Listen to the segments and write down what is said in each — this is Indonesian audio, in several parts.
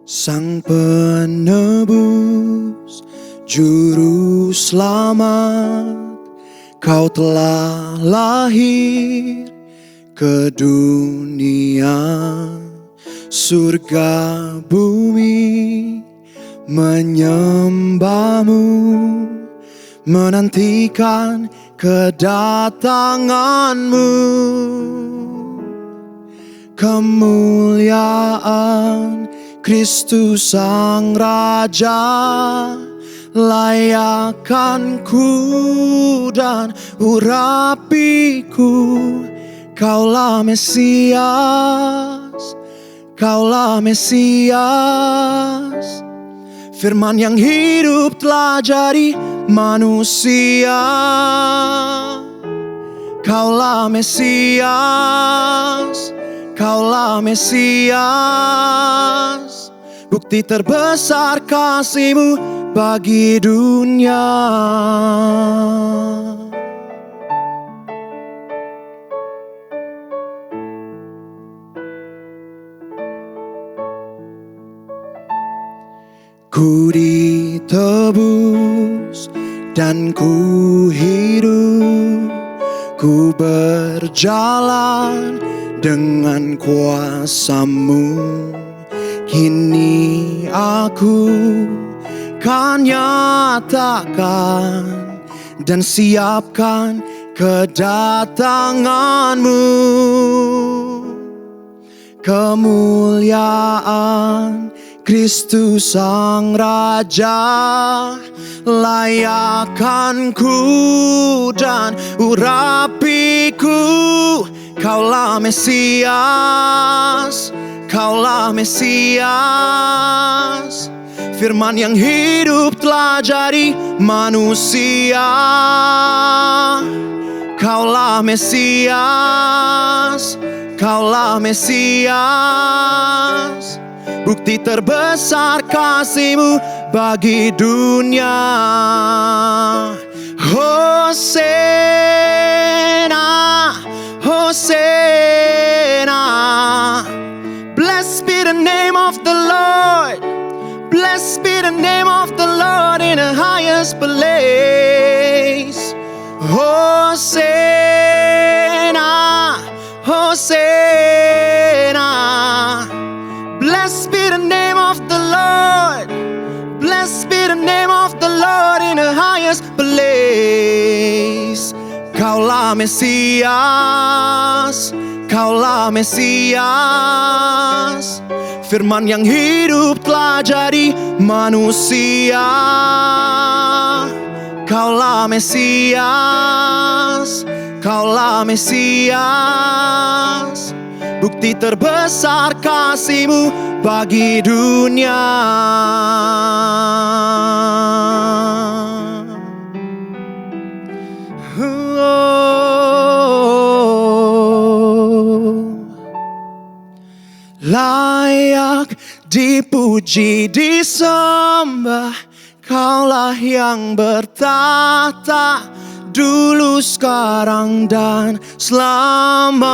Sang penebus, juru selamat, Kau telah lahir ke dunia. Surga bumi menyembahmu, menantikan kedatanganmu. Kemuliaan Kristus Sang Raja, layakkan ku dan urapiku. Kaulah Mesias, Kaulah Mesias. Firman yang hidup telah jadi manusia. Kaulah Mesias, Kaulah Mesias. Bukti terbesar kasih-Mu bagi dunia. Ku ditebus dan ku hidup, ku berjalan dengan kuasa-Mu. Kini aku kan nyatakan dan siapkan kedatangan-Mu. Kemuliaan Kristus Sang Raja, layakkan ku dan urapiku. Kaulah Mesias, Kaulah Mesias. Firman yang hidup telah jadi manusia. Kaulah Mesias, Kaulah Mesias. Bukti terbesar kasih-Mu bagi dunia. Hosana, Hosana. Blessed be the name of the Lord. Blessed be the name of the Lord in the highest place. Hosana, Hosana. Blessed be the name of the Lord. Blessed be the name of the Lord in the highest place. Kaulah Mesias, Kaulah Mesias. Firman yang hidup telah jadi manusia. Kaulah Mesias, Kaulah Mesias. Bukti terbesar kasih-Mu bagi dunia. Layak dipuji, disembah, Kaulah yang bertahta dulu, sekarang, dan selamanya.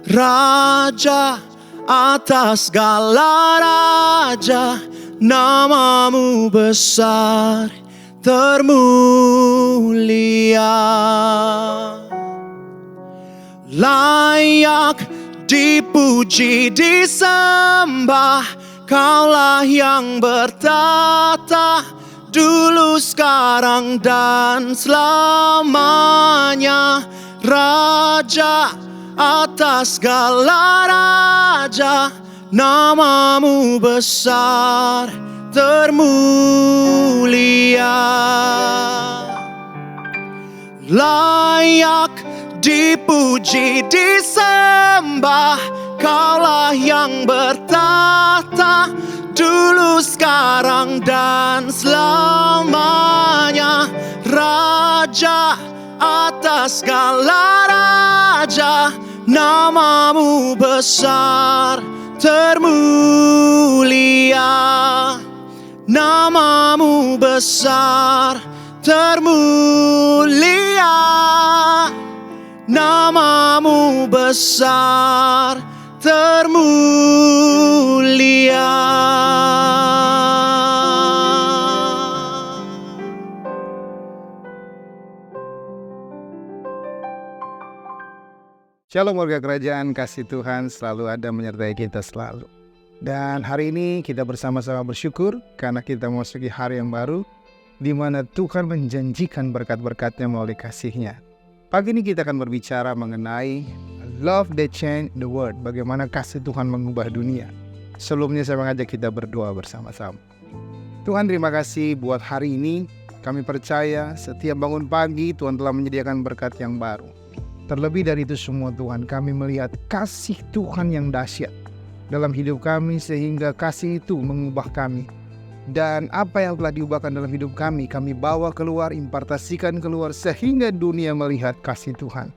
Raja atas segala raja, nama-Mu besar termulia. Layak dipuji, disembah, Kaulah yang bertahta dulu, sekarang, dan selamanya. Raja atas segala raja, nama-Mu besar termulia. Layak dipuji, disembah, Kaulah yang bertahta dulu, sekarang, dan selamanya. Raja atas segala raja, nama-Mu besar termulia. Nama-Mu besar termulia. Nama-Mu besar termulia. Shalom warga kerajaan, kasih Tuhan selalu ada menyertai kita selalu. Dan hari ini kita bersama-sama bersyukur karena kita memasuki hari yang baru di mana Tuhan menjanjikan berkat-berkat-Nya melalui kasih-Nya. Pagi ini kita akan berbicara mengenai love that change the world, bagaimana kasih Tuhan mengubah dunia. Sebelumnya saya mengajak kita berdoa bersama-sama. Tuhan, terima kasih buat hari ini. Kami percaya setiap bangun pagi Tuhan telah menyediakan berkat yang baru. Terlebih dari itu semua Tuhan, kami melihat kasih Tuhan yang dahsyat dalam hidup kami sehingga kasih itu mengubah kami. Dan apa yang telah diubahkan dalam hidup kami bawa keluar, impartasikan keluar sehingga dunia melihat kasih Tuhan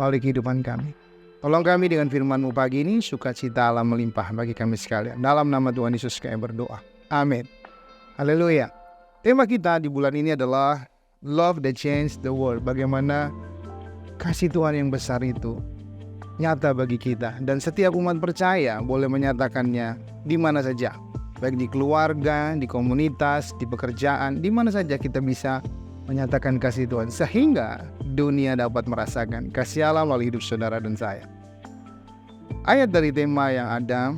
melalui kehidupan kami. Tolong kami dengan firman-Mu pagi ini, sukacita Allah melimpah bagi kami sekalian. Dalam nama Tuhan Yesus kami berdoa. Amin. Haleluya. Tema kita di bulan ini adalah Love that Changed the World. Bagaimana kasih Tuhan yang besar itu nyata bagi kita. Dan setiap umat percaya boleh menyatakannya di mana saja. Baik di keluarga, di komunitas, di pekerjaan, di mana saja kita bisa menyatakan kasih Tuhan. Sehingga dunia dapat merasakan kasih Allah melalui hidup saudara dan saya. Ayat dari tema yang ada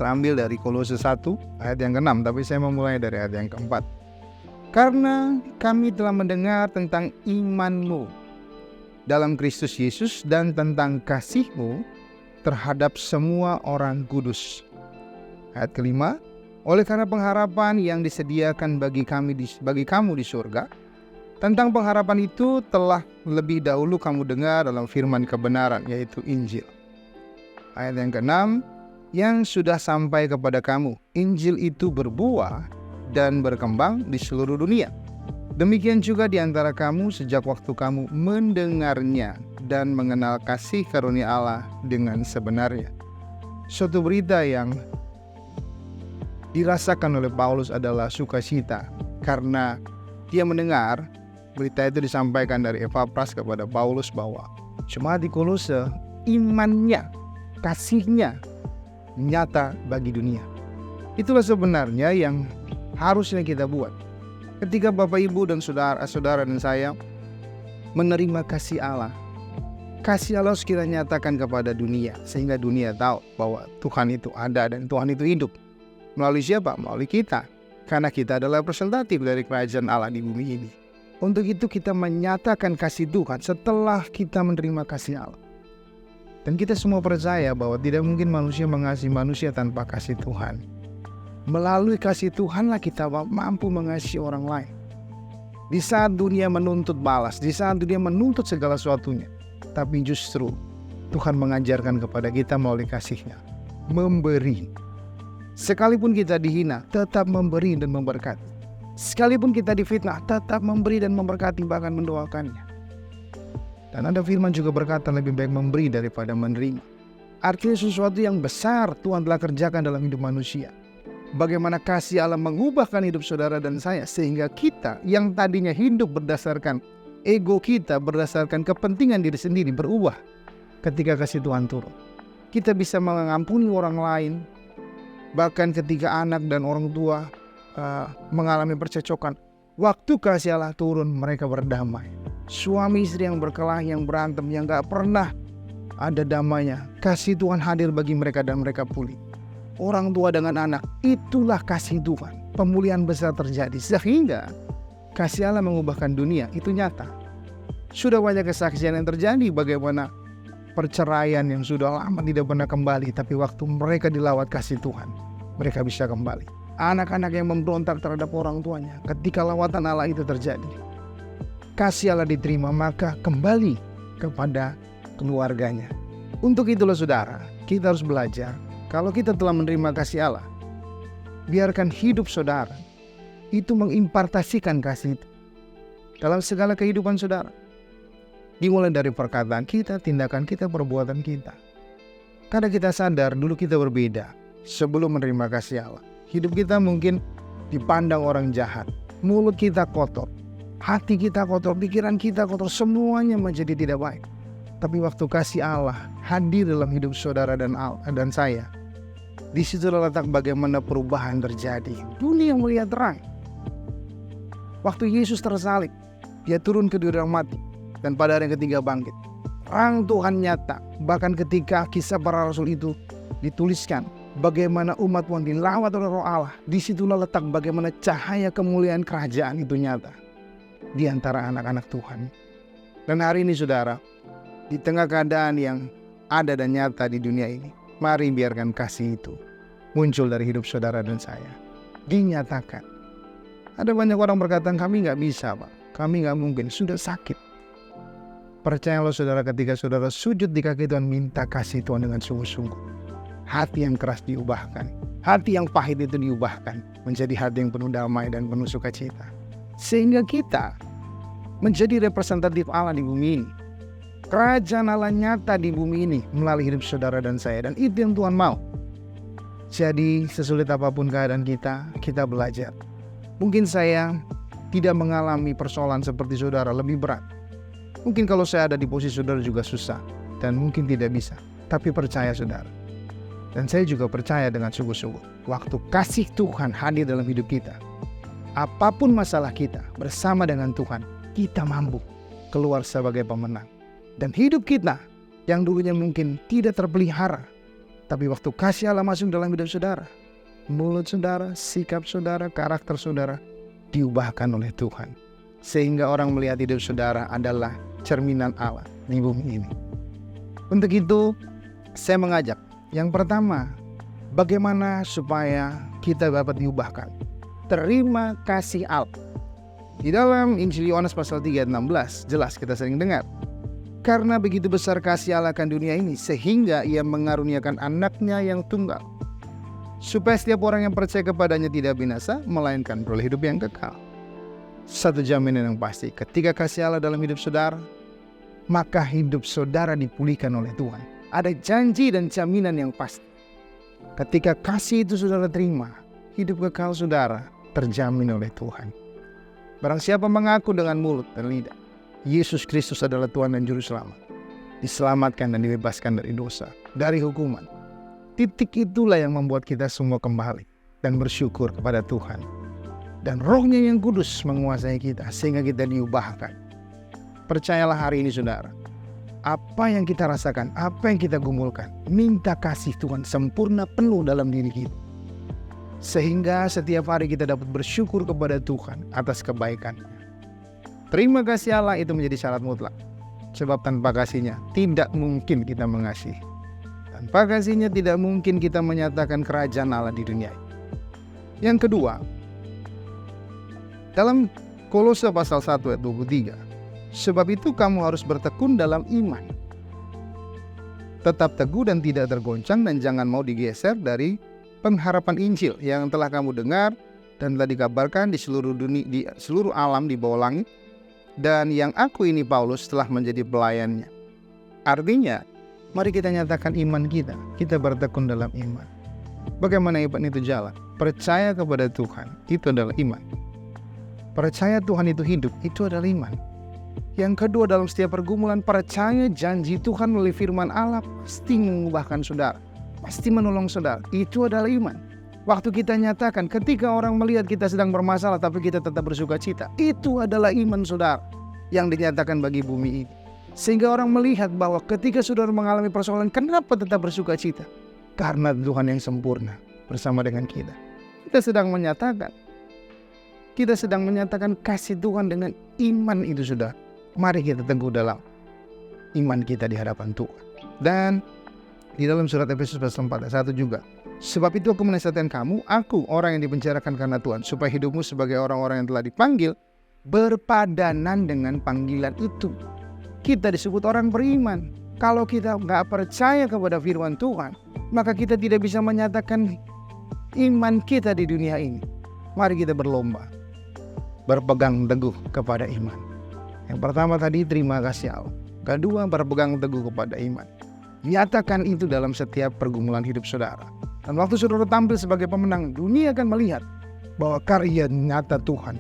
terambil dari Kolose 1 ayat yang ke-6. Tapi saya memulai dari ayat yang ke-4. Karena kami telah mendengar tentang iman-Mu dalam Kristus Yesus dan tentang kasih-Mu terhadap semua orang kudus. Ayat kelima, oleh karena pengharapan yang disediakan bagi kamu di surga, tentang pengharapan itu telah lebih dahulu kamu dengar dalam firman kebenaran, yaitu Injil. Ayat yang ke-6, yang sudah sampai kepada kamu, Injil itu berbuah dan berkembang di seluruh dunia. Demikian juga di antara kamu sejak waktu kamu mendengarnya dan mengenal kasih karunia Allah dengan sebenarnya. Suatu berita yang dirasakan oleh Paulus adalah sukacita karena dia mendengar berita itu disampaikan dari Epafras kepada Paulus bahwa jemaat di Kolose imannya, kasihnya nyata bagi dunia. Itulah sebenarnya yang harusnya kita buat. Ketika Bapak Ibu dan saudara dan saya menerima kasih Allah harus kita nyatakan kepada dunia sehingga dunia tahu bahwa Tuhan itu ada dan Tuhan itu hidup. Melalui siapa? Melalui kita. Karena kita adalah representatif dari kerajaan Allah di bumi ini. Untuk itu kita menyatakan kasih Tuhan setelah kita menerima kasih Allah. Dan kita semua percaya bahwa tidak mungkin manusia mengasihi manusia tanpa kasih Tuhan. Melalui kasih Tuhanlah kita mampu mengasihi orang lain. Di saat dunia menuntut balas, di saat dunia menuntut segala sesuatunya, tapi justru Tuhan mengajarkan kepada kita melalui kasih-Nya memberi. Sekalipun kita dihina, tetap memberi dan memberkati. Sekalipun kita difitnah, tetap memberi dan memberkati, bahkan mendoakannya. Dan ada firman juga berkata lebih baik memberi daripada menerima. Artinya sesuatu yang besar Tuhan telah kerjakan dalam hidup manusia. Bagaimana kasih Allah mengubahkan hidup saudara dan saya sehingga kita yang tadinya hidup berdasarkan ego kita, berdasarkan kepentingan diri sendiri berubah ketika kasih Tuhan turun. Kita bisa mengampuni orang lain, bahkan ketika anak dan orang tua mengalami percecokan, waktu kasih Allah turun mereka berdamai. Suami istri yang berkelahi, yang berantem, yang gak pernah ada damainya, kasih Tuhan hadir bagi mereka dan mereka pulih. Orang tua dengan anak, itulah kasih Tuhan. Pemulihan besar terjadi sehingga kasih Allah mengubahkan dunia, itu nyata. Sudah banyak kesaksian yang terjadi bagaimana perceraian yang sudah lama tidak pernah kembali, tapi waktu mereka dilawat kasih Tuhan, mereka bisa kembali. Anak-anak yang memberontak terhadap orang tuanya, ketika lawatan Allah itu terjadi, kasih Allah diterima, maka kembali kepada keluarganya. Untuk itulah saudara, kita harus belajar. Kalau kita telah menerima kasih Allah, biarkan hidup saudara itu mengimpartasikan kasih itu dalam segala kehidupan saudara. Dimulai dari perkataan kita, tindakan kita, perbuatan kita. Karena kita sadar dulu kita berbeda sebelum menerima kasih Allah. Hidup kita mungkin dipandang orang jahat, mulut kita kotor, hati kita kotor, pikiran kita kotor, semuanya menjadi tidak baik. Tapi waktu kasih Allah hadir dalam hidup saudara dan saya, di situ letak bagaimana perubahan terjadi. Dunia melihat terang. Waktu Yesus tersalib, dia turun ke dunia mati, dan pada hari yang ketiga bangkit. Terang Tuhan nyata. Bahkan ketika kisah para rasul itu dituliskan, bagaimana umat Tuhan dilawat oleh Roh Allah, di situlah letak bagaimana cahaya kemuliaan kerajaan itu nyata di antara anak-anak Tuhan. Dan hari ini saudara, di tengah keadaan yang ada dan nyata di dunia ini, mari biarkan kasih itu muncul dari hidup saudara dan saya, dinyatakan. Ada banyak orang berkata, kami gak bisa Pak, kami gak mungkin, sudah sakit. Percayalah saudara, ketika saudara sujud di kaki Tuhan, minta kasih Tuhan dengan sungguh-sungguh, hati yang keras diubahkan, hati yang pahit itu diubahkan menjadi hati yang penuh damai dan penuh sukacita, sehingga kita menjadi representatif Allah di bumi ini. Kerajaan Allah nyata di bumi ini melalui hidup saudara dan saya, dan itu yang Tuhan mau. Jadi sesulit apapun keadaan kita belajar. Mungkin saya tidak mengalami persoalan seperti saudara, lebih berat. Mungkin kalau saya ada di posisi saudara juga susah dan mungkin tidak bisa. Tapi percaya saudara, dan saya juga percaya dengan sungguh-sungguh, waktu kasih Tuhan hadir dalam hidup kita, apapun masalah kita bersama dengan Tuhan, kita mampu keluar sebagai pemenang. Dan hidup kita yang dulunya mungkin tidak terpelihara, tapi waktu kasih Allah masuk dalam hidup saudara, mulut saudara, sikap saudara, karakter saudara diubahkan oleh Tuhan, sehingga orang melihat hidup saudara adalah cerminan Allah di bumi ini. Untuk itu saya mengajak, yang pertama, bagaimana supaya kita dapat diubahkan. Terima kasih Allah. Di dalam Injil Yohanes pasal 3 ayat 16 jelas kita sering dengar, karena begitu besar kasih Allah akan dunia ini, sehingga ia mengaruniakan anaknya yang tunggal, supaya setiap orang yang percaya kepadanya tidak binasa, melainkan beroleh hidup yang kekal. Satu jaminan yang pasti, ketika kasih Allah dalam hidup saudara, maka hidup saudara dipulihkan oleh Tuhan. Ada janji dan jaminan yang pasti. Ketika kasih itu saudara terima, hidup kekal saudara terjamin oleh Tuhan. Barang siapa mengaku dengan mulut dan lidah Yesus Kristus adalah Tuhan dan Juru Selamat, diselamatkan dan dibebaskan dari dosa, dari hukuman. Titik itulah yang membuat kita semua kembali dan bersyukur kepada Tuhan. Dan Roh-Nya yang kudus menguasai kita sehingga kita diubahkan. Percayalah hari ini saudara, apa yang kita rasakan, apa yang kita gumulkan, minta kasih Tuhan sempurna penuh dalam diri kita, sehingga setiap hari kita dapat bersyukur kepada Tuhan atas kebaikan-Nya. Terima kasih Allah itu menjadi syarat mutlak, sebab tanpa kasih-Nya tidak mungkin kita mengasihi. Tanpa kasih-Nya tidak mungkin kita menyatakan kerajaan Allah di dunia ini. Yang kedua, dalam Kolose pasal 1 ayat 23, sebab itu kamu harus bertekun dalam iman, tetap teguh dan tidak tergoncang, dan jangan mau digeser dari pengharapan Injil yang telah kamu dengar dan telah dikabarkan di seluruh dunia, di seluruh alam di bawah langit, dan yang aku ini Paulus telah menjadi pelayannya. Artinya, mari kita nyatakan iman kita. Kita bertekun dalam iman. Bagaimana iman itu jalan? Percaya kepada Tuhan, itu adalah iman. Percaya Tuhan itu hidup, itu adalah iman. Yang kedua, dalam setiap pergumulan, percaya janji Tuhan melalui firman Allah pasti mengubahkan saudara, pasti menolong saudara. Itu adalah iman. Waktu kita nyatakan, ketika orang melihat kita sedang bermasalah tapi kita tetap bersuka cita, itu adalah iman saudara yang dinyatakan bagi bumi ini. Sehingga orang melihat bahwa ketika saudara mengalami persoalan, kenapa tetap bersuka cita? Karena Tuhan yang sempurna bersama dengan kita. Kita sedang menyatakan kasih Tuhan dengan iman itu saudara. Mari kita teguh dalam iman kita di hadapan Tuhan. Dan di dalam surat Efesus pasal 4 ayat 1 juga, sebab itu aku menasihatkan kamu, aku orang yang dipenjarakan karena Tuhan, supaya hidupmu sebagai orang-orang yang telah dipanggil berpadanan dengan panggilan itu. Kita disebut orang beriman. Kalau kita gak percaya kepada firman Tuhan, maka kita tidak bisa menyatakan iman kita di dunia ini. Mari kita berlomba, berpegang teguh kepada iman. Yang pertama tadi, terima kasih Allah. Kedua, berpegang teguh kepada iman. Nyatakan itu dalam setiap pergumulan hidup saudara. Dan waktu saudara tampil sebagai pemenang, dunia akan melihat bahwa karya nyata Tuhan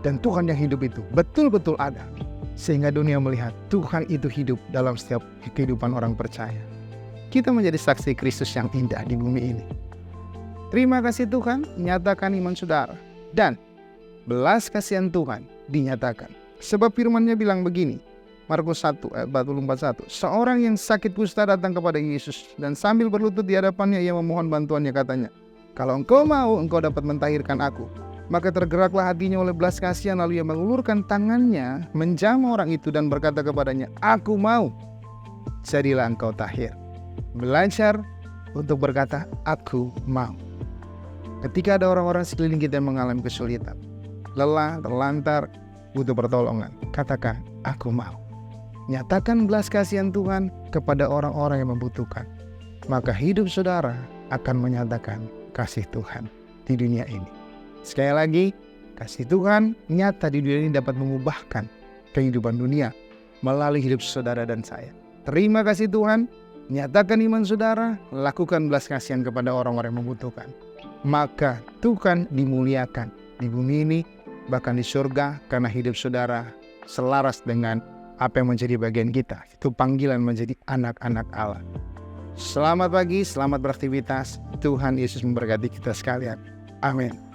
dan Tuhan yang hidup itu betul-betul ada sehingga dunia melihat Tuhan itu hidup dalam setiap kehidupan orang percaya. Kita menjadi saksi Kristus yang indah di bumi ini. Terima kasih Tuhan, nyatakan iman saudara. Dan belas kasihan Tuhan dinyatakan. Sebab firman-Nya bilang begini, Markus 1 ayat 41. Seorang yang sakit kusta datang kepada Yesus dan sambil berlutut di hadapannya ia memohon bantuannya, katanya, "Kalau engkau mau, engkau dapat mentahirkan aku." Maka tergeraklah hatinya oleh belas kasihan, lalu ia mengulurkan tangannya menjamah orang itu dan berkata kepadanya, "Aku mau, jadilah engkau tahir." Belajar untuk berkata, "Aku mau." Ketika ada orang-orang sekeliling kita yang mengalami kesulitan, lelah, terlantar, butuh pertolongan, katakan, "Aku mau." Nyatakan belas kasihan Tuhan kepada orang-orang yang membutuhkan. Maka hidup saudara akan menyatakan kasih Tuhan di dunia ini. Sekali lagi, kasih Tuhan nyata di dunia ini dapat mengubahkan kehidupan dunia melalui hidup saudara dan saya. Terima kasih Tuhan, nyatakan iman saudara, lakukan belas kasihan kepada orang-orang yang membutuhkan. Maka Tuhan dimuliakan di bumi ini, bahkan di surga, karena hidup saudara selaras dengan apa yang menjadi bagian kita. Itu panggilan menjadi anak-anak Allah. Selamat pagi, selamat beraktivitas. Tuhan Yesus memberkati kita sekalian. Amin.